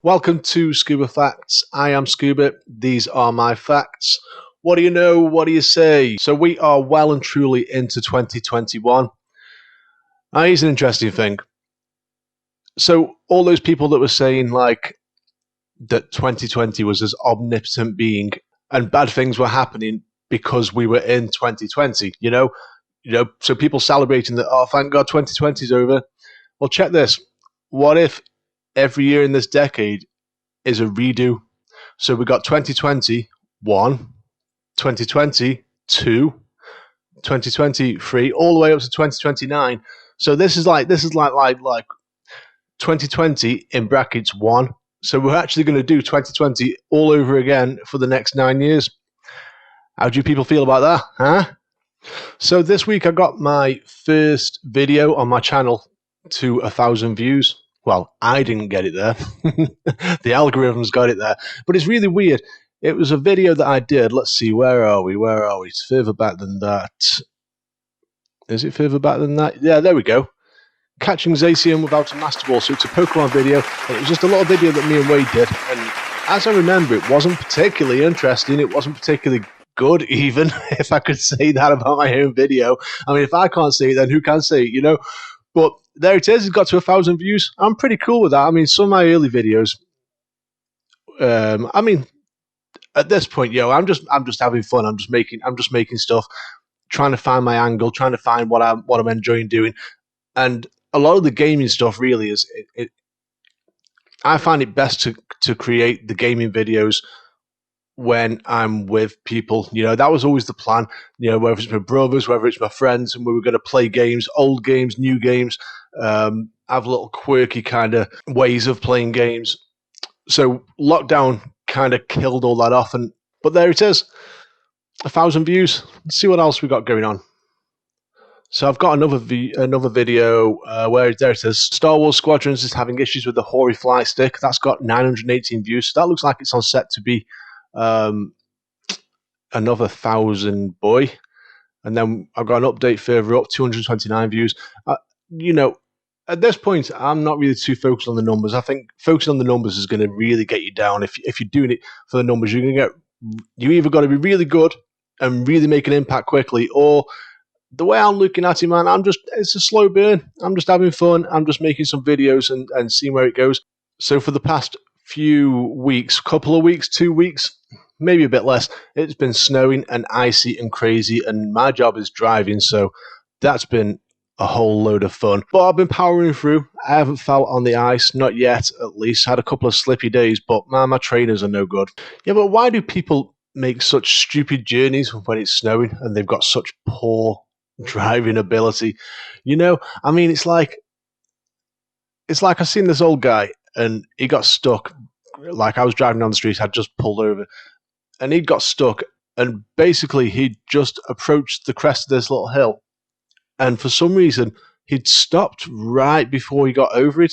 Welcome to Scuba Facts. I am Scuba. These are my facts. What do you know? What do you say? So we are well and truly into 2021. Now, here's an interesting thing. So all those people that were saying like that 2020 was this omnipotent being and bad things were happening because we were in 2020, so people celebrating that, oh, thank God 2020 is over. Well, check this. What if every year in this decade is a redo? So we got 2021, 2022, 2023, all the way up to 2029. So this is like 2020 in brackets 1. So we're actually going to do 2020 all over again for the next 9 years. How do you people feel about that, huh? So this week I got my first video on my channel to 1,000 views. Well, I didn't get it there. The algorithms got it there. But it's really weird. It was a video that I did. Let's see, where are we? It's further back than that. Is it further back than that? Yeah, there we go. Catching Zacian without a Master Ball. So it's a Pokemon video. And it was just a little video that me and Wade did. And as I remember, it wasn't particularly interesting. It wasn't particularly good, even, if I could say that about my own video. I mean, if I can't say it, then who can say it, But there it is. It got to 1,000 views. I'm pretty cool with that. I mean, some of my early videos. At this point, I'm just having fun. I'm just making stuff, trying to find my angle, trying to find what I'm enjoying doing, and a lot of the gaming stuff really is. I find it best to create the gaming videos when I'm with people. That was always the plan. Whether it's my brothers, whether it's my friends, and we were going to play games, old games, new games, have little quirky kind of ways of playing games. So lockdown kind of killed all that off, but there it is, 1,000 views. Let's see what else we got going on. So I've got another video where there it is. Star Wars Squadrons is having issues with the Hori flight stick. That's got 918 views. So that looks like it's on set to be another 1,000 boy. And then I've got an update further up, 229 views. At this point, I'm not really too focused on the numbers. I think focusing on the numbers is going to really get you down. If you're doing it for the numbers, you either got to be really good and really make an impact quickly, or the way I'm looking at it, man, it's a slow burn. I'm just having fun. I'm just making some videos and seeing where it goes. So for the past few weeks, couple of weeks, 2 weeks, maybe a bit less, it's been snowing and icy and crazy, and my job is driving, so that's been a whole load of fun. But I've been powering through. I haven't fell on the ice, not yet, at least. Had a couple of slippy days, but man, my trainers are no good. Yeah, but why do people make such stupid journeys when it's snowing and they've got such poor driving ability? I mean, it's like I've seen this old guy and he got stuck. Like, I was driving down the street, I'd just pulled over, and he got stuck, and basically he just approached the crest of this little hill, and for some reason he'd stopped right before he got over it,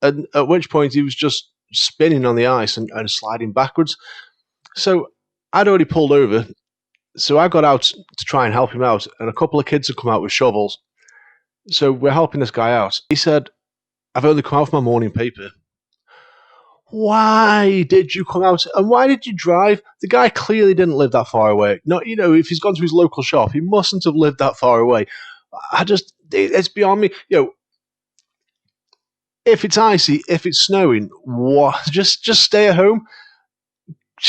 and at which point he was just spinning on the ice and sliding backwards. So I'd already pulled over, so I got out to try and help him out, and a couple of kids had come out with shovels. So we're helping this guy out. He said, "I've only come out for my morning paper." Why did you come out, and why did you drive? The guy clearly didn't live that far away. If he's gone to his local shop, he mustn't have lived that far away. It's beyond me. If it's icy, if it's snowing, what? Just stay at home.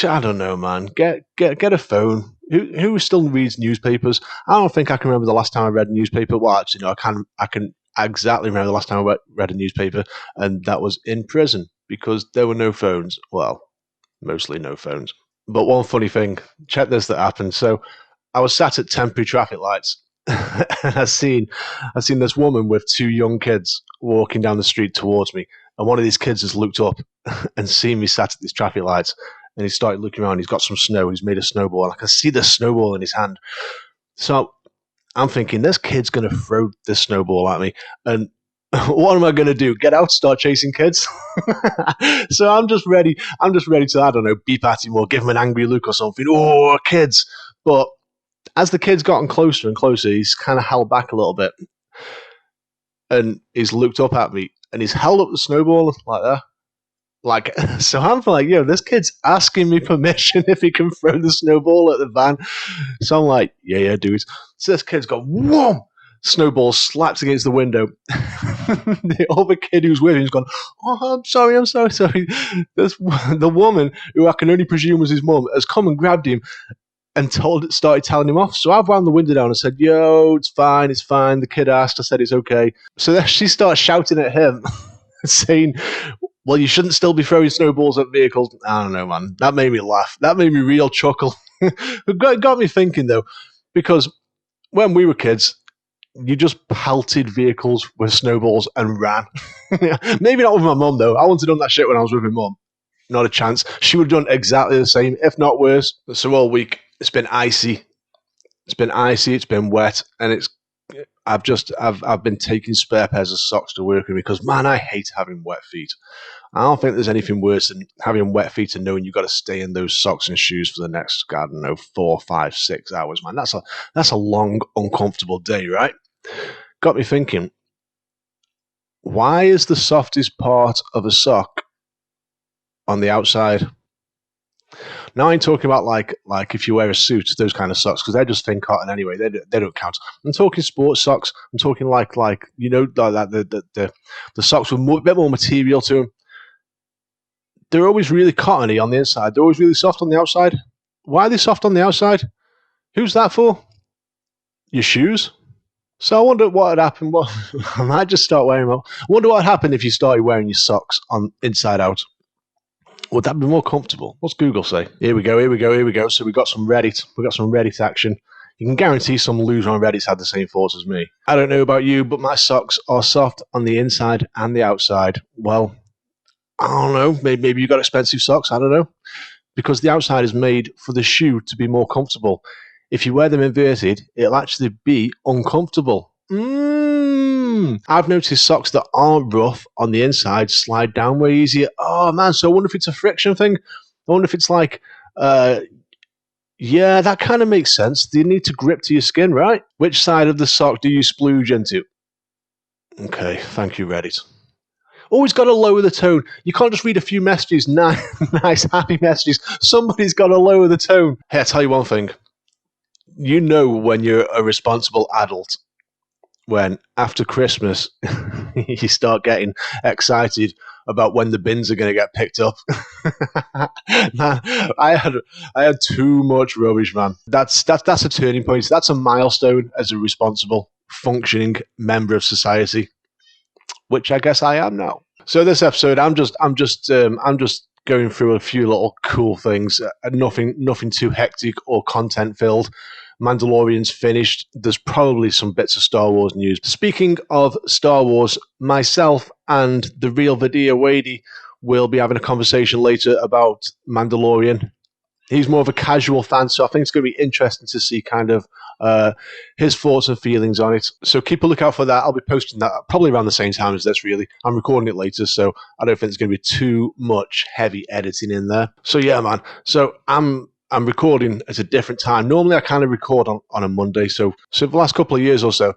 I don't know, man. Get a phone. Who still reads newspapers? I don't think I can remember the last time I read a newspaper. Well, actually, no, I can exactly remember the last time I read a newspaper, and that was in prison, because there were no phones. Well, mostly no phones. But one funny thing, check this, that happened. So I was sat at temporary traffic lights, and I seen this woman with 2 young kids walking down the street towards me, and one of these kids has looked up and seen me sat at these traffic lights, and he started looking around. He's got some snow, and he's made a snowball, and I can see the snowball in his hand. So I'm thinking, this kid's going to throw this snowball at me, and what am I going to do? Get out, start chasing kids? So I'm just ready to, I don't know, beep at him or give him an angry look or something. Oh, kids. But as the kid's gotten closer and closer, he's kind of held back a little bit, and he's looked up at me, and he's held up the snowball like that, Like, so I'm like, yo, this kid's asking me permission if he can throw the snowball at the van. So I'm like, yeah, dude. So this kid's got whoom, snowball slaps against the window. The other kid who's with him's gone, oh, I'm sorry. The woman, who I can only presume was his mum, has come and grabbed him and started telling him off. So I've wound the window down and said, yo, it's fine. The kid asked. I said, it's okay. So then she starts shouting at him, saying, well, you shouldn't still be throwing snowballs at vehicles. I don't know, man. That made me laugh. That made me real chuckle. It got me thinking, though, because when we were kids, you just pelted vehicles with snowballs and ran. Maybe not with my mum, though. I wouldn't have done that shit when I was with my mum. Not a chance. She would have done exactly the same, if not worse. So all week, it's been icy. It's been wet, and I've been taking spare pairs of socks to work with because, man, I hate having wet feet. I don't think there's anything worse than having wet feet and knowing you've got to stay in those socks and shoes for the next, I don't know, 4, 5, 6 hours, man. That's a long, uncomfortable day, right? Got me thinking, why is the softest part of a sock on the outside? Now I'm talking about like if you wear a suit, those kind of socks, because they're just thin cotton anyway. They don't count. I'm talking sports socks. I'm talking like you know, like the socks with a bit more material to them. They're always really cottony on the inside. They're always really soft on the outside. Why are they soft on the outside? Who's that for? Your shoes? So I wonder what would happen. Well, I might just start wearing them. I wonder what would happen if you started wearing your socks on inside out. Would that be more comfortable? What's Google say? Here we go. So we got some Reddit. We got some Reddit action. You can guarantee some loser on Reddit's had the same thoughts as me. I don't know about you, but my socks are soft on the inside and the outside. Well, I don't know. Maybe you got expensive socks. I don't know. Because the outside is made for the shoe to be more comfortable. If you wear them inverted, it'll actually be uncomfortable. I've noticed socks that aren't rough on the inside slide down way easier. Oh, man. So I wonder if it's a friction thing. I wonder if it's like, yeah, that kind of makes sense. You need to grip to your skin, right? Which side of the sock do you splooge into? Okay, thank you, Reddit. Always got to lower the tone. You can't just read a few messages, nice, happy messages. Somebody's got to lower the tone. Hey, I'll tell you one thing. You know when you're a responsible adult, when after Christmas you start getting excited about when the bins are going to get picked up. Man, I had too much rubbish, man. That's a turning point. That's a milestone as a responsible, functioning member of society, which I guess I am now. So this episode, I'm just going through a few little cool things. Nothing too hectic or content filled. Mandalorian's finished. There's probably some bits of Star Wars news. Speaking of Star Wars, myself and the real Vadia Wadey will be having a conversation later about Mandalorian. He's more of a casual fan, so I think it's going to be interesting to see kind of his thoughts and feelings on it. So keep a lookout for that. I'll be posting that probably around the same time as this, really. I'm recording it later, so I don't think there's going to be too much heavy editing in there. So yeah, man. So I'm recording at a different time. Normally I kind of record on a Monday. So for the last couple of years or so,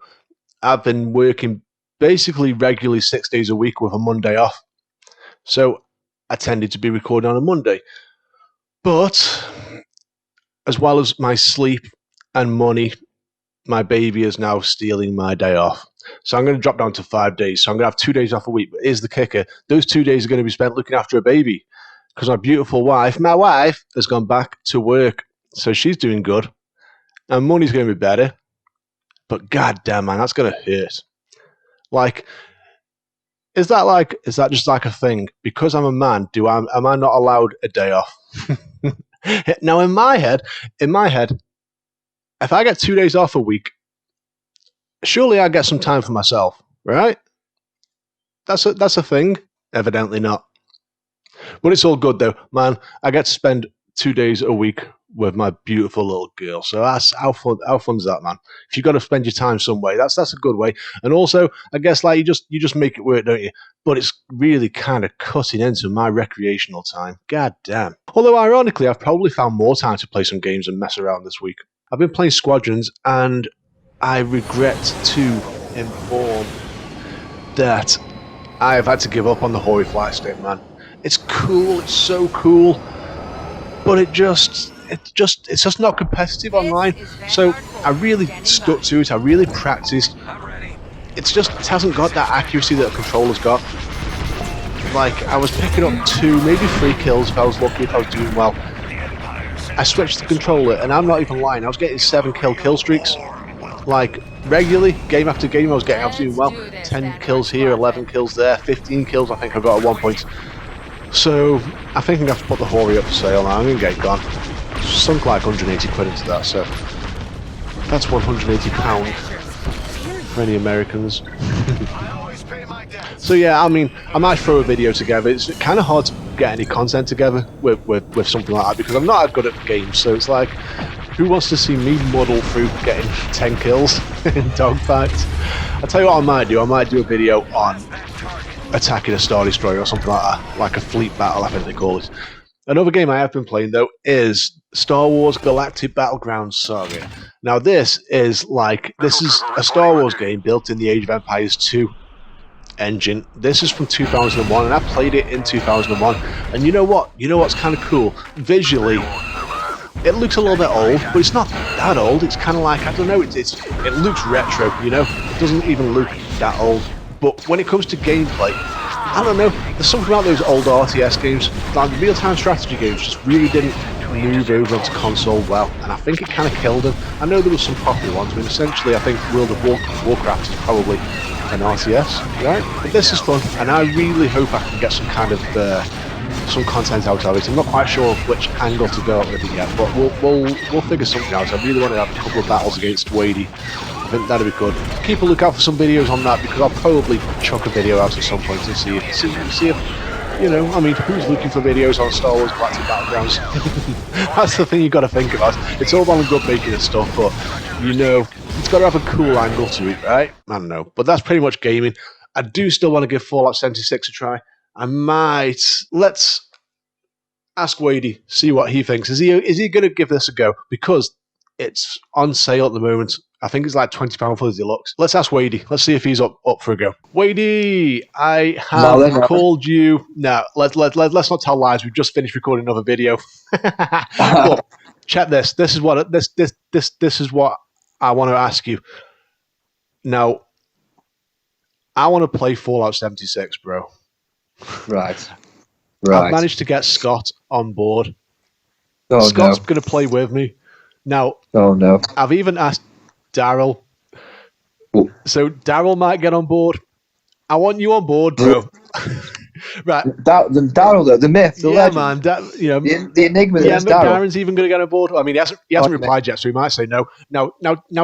I've been working basically regularly 6 days a week with a Monday off. So I tended to be recording on a Monday. But as well as my sleep and money, my baby is now stealing my day off. So I'm going to drop down to 5 days. So I'm going to have 2 days off a week. But here's the kicker. Those 2 days are going to be spent looking after a baby. Because my beautiful wife, has gone back to work. So she's doing good. And money's going to be better. But goddamn, man, that's going to hurt. Like, is that just like a thing? Because I'm a man, am I not allowed a day off? Now, in my head, if I get 2 days off a week, surely I get some time for myself, right? That's a thing. Evidently not. But it's all good though, man. I get to spend 2 days a week with my beautiful little girl. So that's how fun's that, man? If you've got to spend your time some way, that's a good way. And also, I guess like you just make it work, don't you? But it's really kind of cutting into my recreational time. God damn. Although ironically, I've probably found more time to play some games and mess around this week. I've been playing Squadrons, and I regret to inform that I have had to give up on the Hoary Flight stick, man. It's cool. It's so cool, but it's just not competitive online. So I really stuck to it. I really practiced. It hasn't got that accuracy that a controller's got. Like, I was picking up 2, maybe 3 kills if I was lucky, if I was doing well. I switched the controller, and I'm not even lying, I was getting 7 kill streaks. Like, regularly, game after game, I was doing well. 10 kills here, 11 kills there, 15 kills I think I got at one point. So, I think I'm going to have to put the Hori up for sale now. I'm going to get it gone. Sunk like 180 quid into that, so that's £180 for any Americans. So yeah, I mean, I might throw a video together. It's kind of hard to get any content together with something like that because I'm not that good at games. So it's like, who wants to see me muddle through getting 10 kills in dogfights? I'll tell you what I might do. I might do a video on attacking a Star Destroyer or something like that, like a fleet battle, I think they call it. Another game I have been playing though is Star Wars Galactic Battlegrounds Saga. Now this is a Star Wars game built in the Age of Empires 2 engine. This is from 2001 and I played it in 2001, and you know what's kind of cool? Visually it looks a little bit old, but it's not that old. It's kind of like, I don't know, it looks retro, you know? It doesn't even look that old. But when it comes to gameplay, I don't know, there's something about those old RTS games, like real-time strategy games, just really didn't move over onto console well, and I think it kind of killed them. I know there were some popular ones, but essentially I think World of Warcraft is probably an RTS, right? But this is fun, and I really hope I can get some kind of some content out of it. I'm not quite sure which angle to go out with it yet, but we'll figure something out. I really want to have a couple of battles against Wadey. I think that'd be good. Keep a lookout for some videos on that because I'll probably chuck a video out at some point and see if you know, I mean, who's looking for videos on Star Wars Galactic Battlegrounds? That's the thing you got to think about. It's all well and good making this stuff, but you know, it's got to have a cool angle to it, right? I don't know, but that's pretty much gaming. I do still want to give Fallout 76 a try. Let's ask Wadey, see what he thinks. Is he going to give this a go? Because it's on sale at the moment. I think it's like £20 for the deluxe. Let's ask Wadey. Let's see if he's up for a go. Wadey, I have called you. No, let's not tell lies. We've just finished recording another video. Look, check this. This is what I want to ask you. Now, I want to play Fallout 76, bro. Right. I've managed to get Scott on board. Scott's going to play with me. Now, I've even asked Daryl. So Daryl might get on board. I want you on board, bro. Right. Daryl, the myth, the legend. Man, the enigma. Yeah, Darren's even going to get on board. I mean, he hasn't replied yet, so he might say no. Now,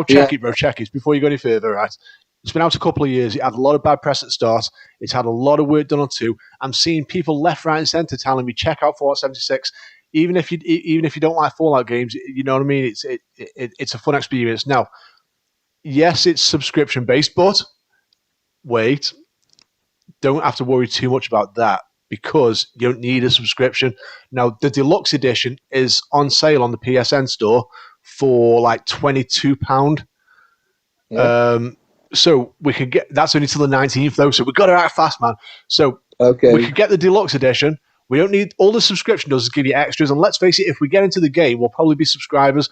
check it, bro. Check it before you go any further, right? It's been out a couple of years. It had a lot of bad press at the start. It's had a lot of work done on 2. I'm seeing people left, right, and centre telling me check out Fallout 76. Even if you don't like Fallout games, you know what I mean. It's a fun experience. Now, yes, it's subscription based, but wait, don't have to worry too much about that because you don't need a subscription. Now, the deluxe edition is on sale on the PSN store for like £22. Yeah. So we could get, that's only till the 19th though, so we got to act fast, man. So we could get the deluxe edition. We don't need, all the subscription does is give you extras, and let's face it, if we get into the game, we'll probably be subscribers.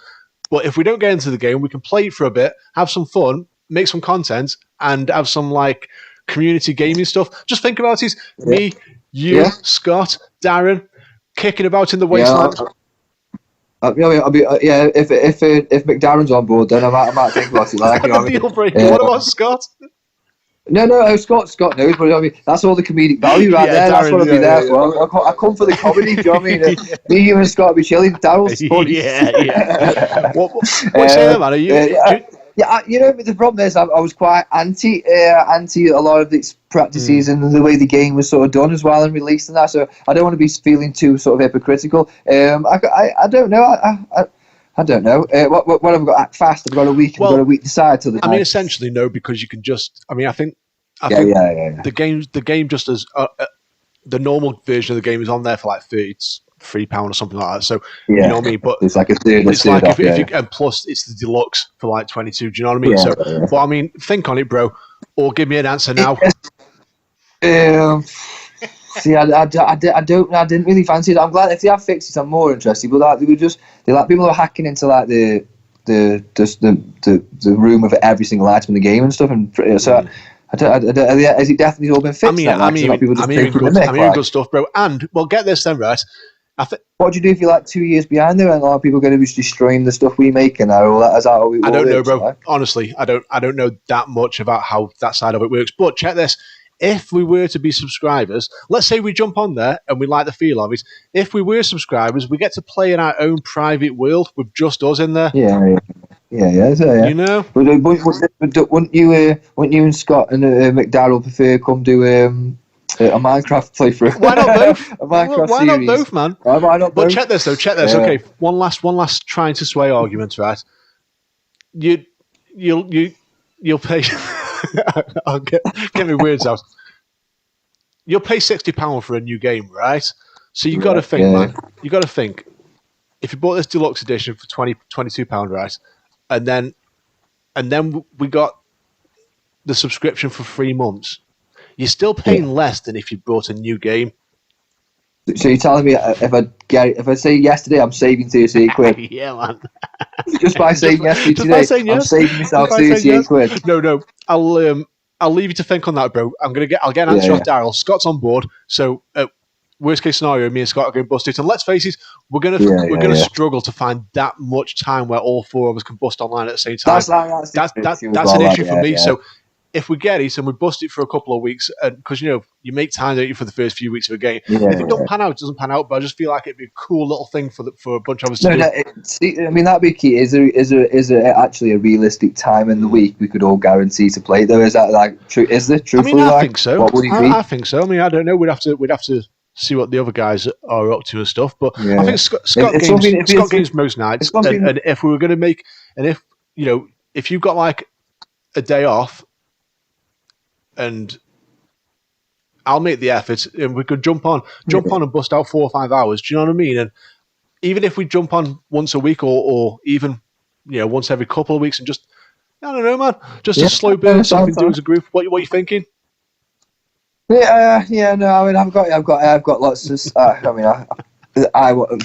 But if we don't get into the game, we can play it for a bit, have some fun, make some content, and have some like community gaming stuff. Just think about it. Me, you, Scott, Darren, kicking about in the wasteland. If McDarren's on board, then I might think about it. Like, deal breaker. What about Scott? No, Scott knows, but I mean, that's all the comedic value right there. Darren, that's what I'll be there for. I come for the comedy, do you know what I mean? Me, you and Scott will be chilling. Daryl's funny. Yeah. What's saying, man? Are you... you know, the problem is I was quite anti a lot of these practices and the way the game was sort of done as well and released and that. So I don't want to be feeling too sort of hypocritical. I don't know. I don't know. What have I got? Act fast. I've got a week. I've got a week to decide till the night. I mean, essentially, no, because you can just. I mean, I think the game just as the normal version of the game is on there for like £33 or something like that. So you know what I mean. But it's like a third. It's like if you, and plus it's the deluxe for like 22. Do you know what I mean? But I mean, think on it, bro, or give me an answer now. See, I didn't really fancy it. I'm glad if they have fixed it, I'm more interested. But like, they like people are hacking into like the room of every single item in the game and stuff, and so. Has it definitely all been fixed? I'm hearing good stuff, bro. And well, get this then, right? What do you do if you're like 2 years behind there, and a lot of people are going to be destroying the stuff we make and all that? Is that how it I don't know, bro. Like? Honestly, I don't know that much about how that side of it works. But check this: if we were to be subscribers, let's say we jump on there and we like the feel of it. If we were subscribers, we get to play in our own private world with just us in there. Yeah. You know, wouldn't you and Scott and McDowell prefer come do a Minecraft playthrough? Why not both? A Minecraft why series? Not both, man? Why not both? But check this though. Okay, one last trying to sway arguments, right? You'll pay. I'll get me words out. You'll pay £60 for a new game, right? So you got to think, man. You got to think. If you bought this deluxe edition for £22, right? And then we got the subscription for 3 months. You're still paying less than if you bought a new game. So you're telling me if I say yes today, I'm saving £38? Yeah, man. Just by saying yes today, I'm saving myself £38. No. I'll leave you to think on that, bro. I'll get an answer off Daryl. Scott's on board, so. Worst case scenario, me and Scott are going to bust it. And let's face it, we're going to struggle to find that much time where all four of us can bust online at the same time. That's an issue for me. So if we get it and we bust it for a couple of weeks, because you make time, don't you, for the first few weeks of a game. If it don't pan out, it doesn't pan out. But I just feel like it'd be a cool little thing for a bunch of us to do. I mean, that'd be key. Is there actually a realistic time in the week we could all guarantee to play? Though, is that like true? Is there truthfully? I think so. What would it be? I think so. I mean, I don't know. We'd have to see what the other guys are up to and stuff. But I think Scott games most nights. And if we were going to make, and if you've got like a day off, and I'll make the effort, and we could jump on and bust out 4 or 5 hours. Do you know what I mean? And even if we jump on once a week or even once every couple of weeks, and just I don't know, man, just a slow burn, something to do as a group. What are you thinking? Yeah, no. I mean, I've got lots of.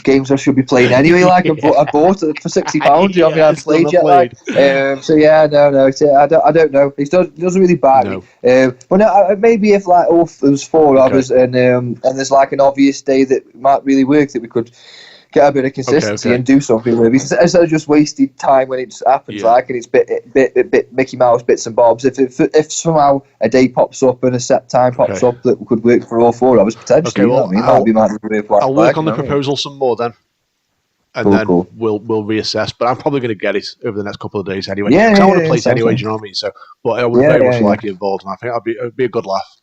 Games I should be playing anyway. Like I bought it for £60. I mean, I've played yet. So yeah, no. I don't know. It doesn't really bite me. But no, maybe if like there's 4 of us and there's like an obvious day that might really work that we could get a bit of consistency and do something with it instead of just wasted time when it happens. Like and it's bit Mickey Mouse bits and bobs. If somehow a day pops up and a set time pops up that could work for all 4 of us potentially. I'll work on the proposal some more then, and then we'll reassess. But I'm probably going to get it over the next couple of days anyway. I want to play it anyway. Do you know what I mean? So, but I would very much like it involved, and I think it'd be a good laugh.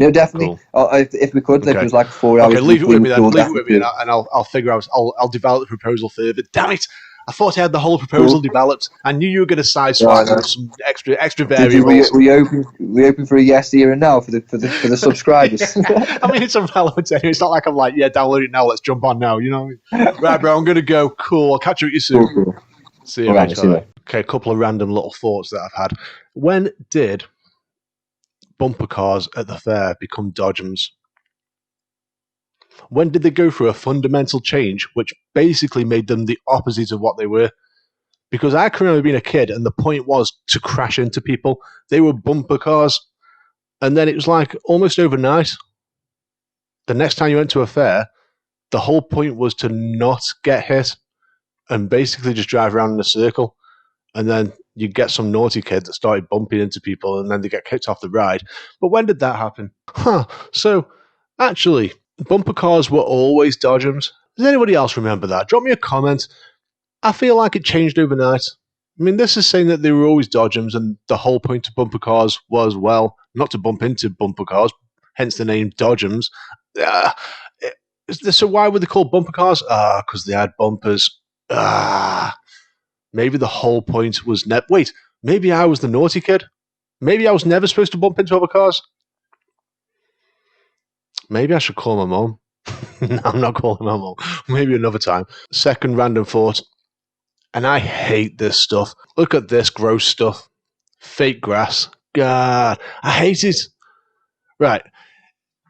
No, definitely. Cool. If we could, if it was like 4 hours. Okay, leave it with me then. Leave it with me, and I'll figure out. I'll develop the proposal further. Damn it! I thought I had the whole proposal developed. I knew you were going to sideswipe with some extra variables. We open for a yes here and now for the subscribers. I mean, it's irrelevant anyway. It's not like I'm like, download it now. Let's jump on now. You know what I mean? Right, bro. I'm going to go. Cool. I'll catch you with you soon. Cool. See you later. Okay, a couple of random little thoughts that I've had. When did bumper cars at the fair become dodgums? When did they go through a fundamental change which basically made them the opposite of what they were? Because I can remember being a kid and the point was to crash into people. They were bumper cars. And then it was like almost overnight. The next time you went to a fair, the whole point was to not get hit and basically just drive around in a circle. And then you get some naughty kid that started bumping into people and then they get kicked off the ride. But when did that happen? So, actually, bumper cars were always dodgums. Does anybody else remember that? Drop me a comment. I feel like it changed overnight. I mean, this is saying that they were always dodgums and the whole point of bumper cars was, well, not to bump into bumper cars, hence the name dodgums. So why were they called bumper cars? Because they had bumpers. Maybe the whole point was... Wait, maybe I was the naughty kid? Maybe I was never supposed to bump into other cars? Maybe I should call my mom. No, I'm not calling my mom. Maybe another time. Second random thought. And I hate this stuff. Look at this gross stuff. Fake grass. God, I hate it. Right.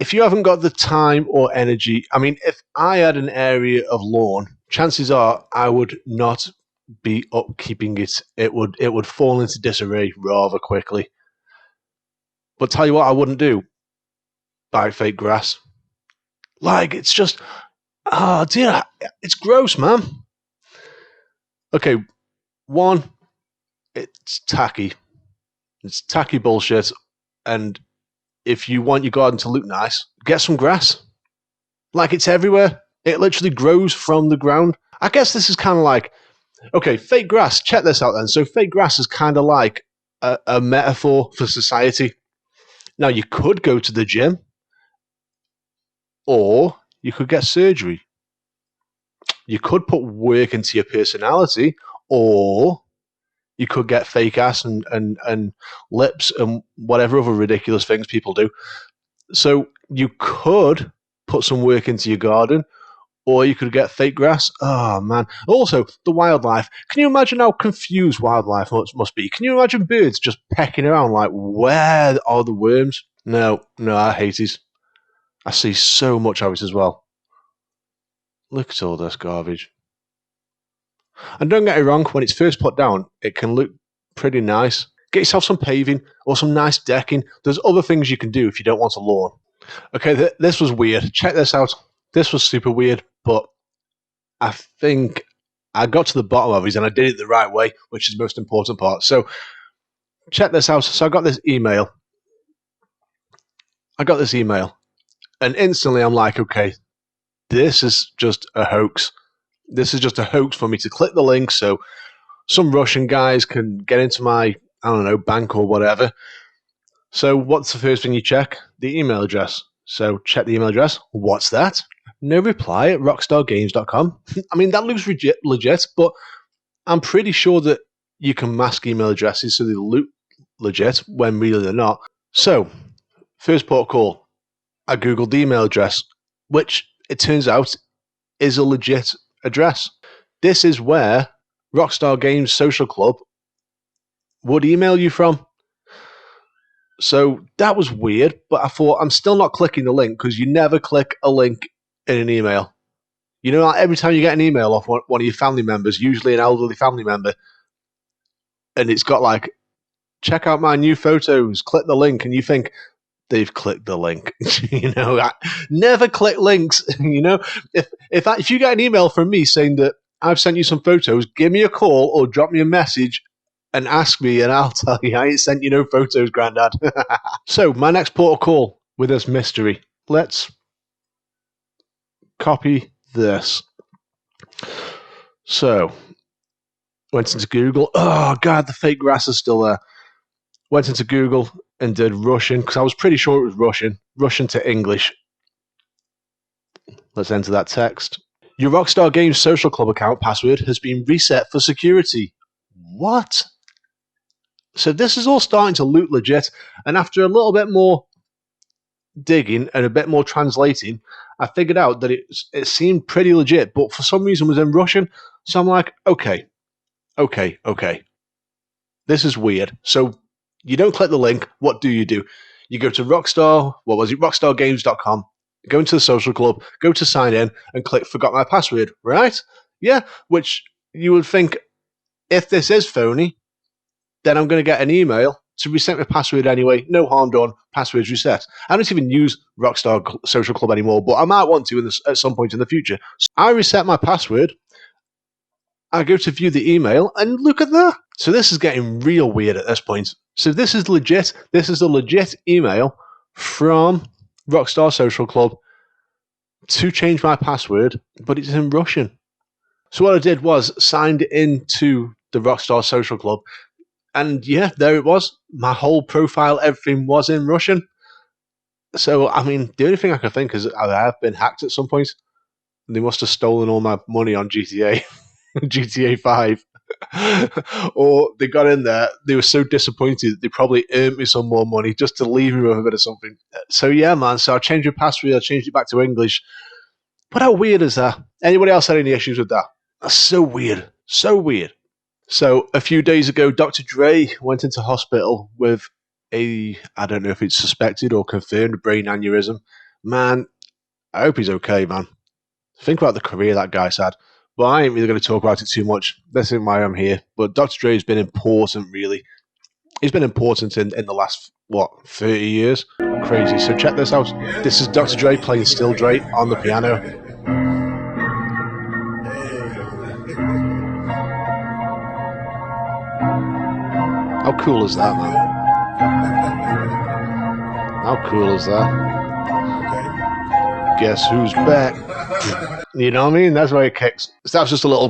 if you haven't got the time or energy, I mean, if I had an area of lawn, chances are I would not be upkeeping it. It would fall into disarray rather quickly. But tell you what I wouldn't do: buy fake grass. Like, it's just, oh dear, it's gross, man. Okay, one, it's tacky. It's tacky bullshit. And if you want your garden to look nice, get some grass. Like, it's everywhere. It literally grows from the ground. I guess this is kind of like, okay, fake grass. Check this out then. So fake grass is kind of like a metaphor for society. Now, you could go to the gym, or you could get surgery. You could put work into your personality, or you could get fake ass and lips and whatever other ridiculous things people do. So you could put some work into your garden, or you could get fake grass. Oh, man. Also, the wildlife. Can you imagine how confused wildlife must be? Can you imagine birds just pecking around like, where are the worms? No, I hate it. I see so much of it as well. Look at all this garbage. And don't get me wrong, when it's first put down, it can look pretty nice. Get yourself some paving or some nice decking. There's other things you can do if you don't want a lawn. Okay, this was weird. Check this out. This was super weird, but I think I got to the bottom of it and I did it the right way, which is the most important part. So check this out. So I got this email. And instantly I'm like, okay, this is just a hoax. This is just a hoax for me to click the link so some Russian guys can get into my, I don't know, bank or whatever. So what's the first thing you check? The email address. So check the email address. What's that? No reply at rockstargames.com. I mean, that looks legit, but I'm pretty sure that you can mask email addresses so they look legit when really they're not. So, first port of call, I googled the email address, which it turns out is a legit address. This is where Rockstar Games Social Club would email you from. So that was weird, but I thought I'm still not clicking the link because you never click a link in an email. You know, like every time you get an email off one of your family members, usually an elderly family member, and it's got like, check out my new photos, click the link, and you think, they've clicked the link. You know, I never click links. You know, if you get an email from me saying that I've sent you some photos, give me a call or drop me a message and ask me, and I'll tell you I ain't sent you no photos, Grandad. So my next port of call with this mystery. Let's copy this. So went into Google. Oh God, the fake grass is still there. Went into Google and did Russian, because I was pretty sure it was Russian to English. Let's enter that text. Your Rockstar Games Social Club account password has been reset for security. What? So this is all starting to look legit, and after a little bit more digging and a bit more translating, I figured out that it seemed pretty legit, but for some reason it was in Russian, so I'm like, okay. This is weird. So you don't click the link. What do? You go to rockstargames.com, go into the social club, go to sign in, and click forgot my password, right? Yeah, which you would think, if this is phony, then I'm going to get an email to reset my password anyway. No harm done. Password's reset. I don't even use Rockstar Social Club anymore, but I might want to at some point in the future. So I reset my password. I go to view the email, and look at that. So this is getting real weird at this point. So this is legit. This is a legit email from Rockstar Social Club to change my password, but it's in Russian. So what I did was signed into the Rockstar Social Club, and yeah, there it was. My whole profile, everything was in Russian. So, I mean, the only thing I can think is I have been hacked at some point. They must have stolen all my money on GTA. GTA 5. Or they got in there, they were so disappointed they probably earned me some more money just to leave me with a bit of something. So yeah, man, so I changed my password, I changed it back to English. But how weird is that? Anybody else had any issues with that? That's so weird. So a few days ago, Dr. Dre went into hospital with I don't know if it's suspected or confirmed brain aneurysm, Man, I hope he's okay, man. Think about the career that guy's had. But I ain't really going to talk about it too much. This isn't why I'm here. But Dr. Dre has been important, really. He's been important in the last, 30 years? Crazy. So check this out. This is Dr. Dre playing Still D.R.E on the piano. How cool is that, man? How cool is that? Guess who's back? You know what I mean? That's why it kicks. So that's just a little,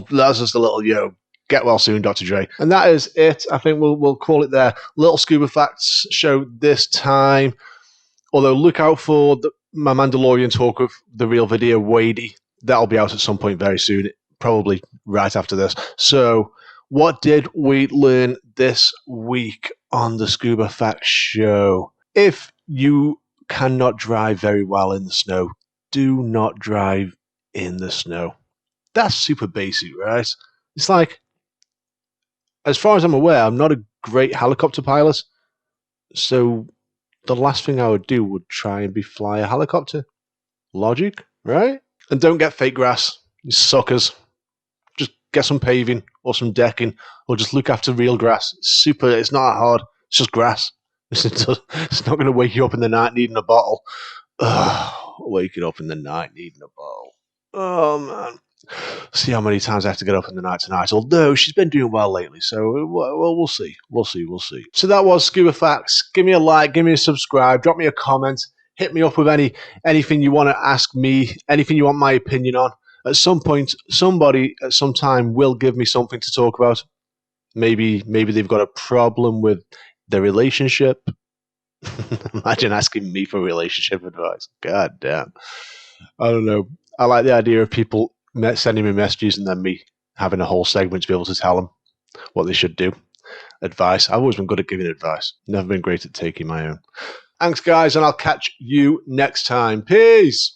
get well soon, Dr. Dre. And that is it. I think we'll call it there. Little SkuberFacts show this time. Although look out for my Mandalorian talk of the real video, Wadey. That'll be out at some point very soon, probably right after this. So what did we learn this week on the SkuberFacts show? If you cannot drive very well in the snow, do not drive in the snow. That's super basic, right? It's like, as far as I'm aware, I'm not a great helicopter pilot, so the last thing I would do would try and fly a helicopter. Logic, right? And don't get fake grass, you suckers. Just get some paving or some decking, or just look after real grass. It's not hard. It's just grass. It's not going to wake you up in the night needing a bottle. Waking up in the night needing a bottle. Oh, man. See how many times I have to get up in the night tonight. Although she's been doing well lately, so we'll see. We'll see. So that was SkuberFacts. Give me a like, give me a subscribe, drop me a comment, hit me up with anything you want to ask me, anything you want my opinion on. At some point, somebody at some time will give me something to talk about. Maybe they've got a problem with their relationship. Imagine asking me for relationship advice. God damn. I don't know. I like the idea of people sending me messages and then me having a whole segment to be able to tell them what they should do. Advice. I've always been good at giving advice. Never been great at taking my own. Thanks, guys, and I'll catch you next time. Peace.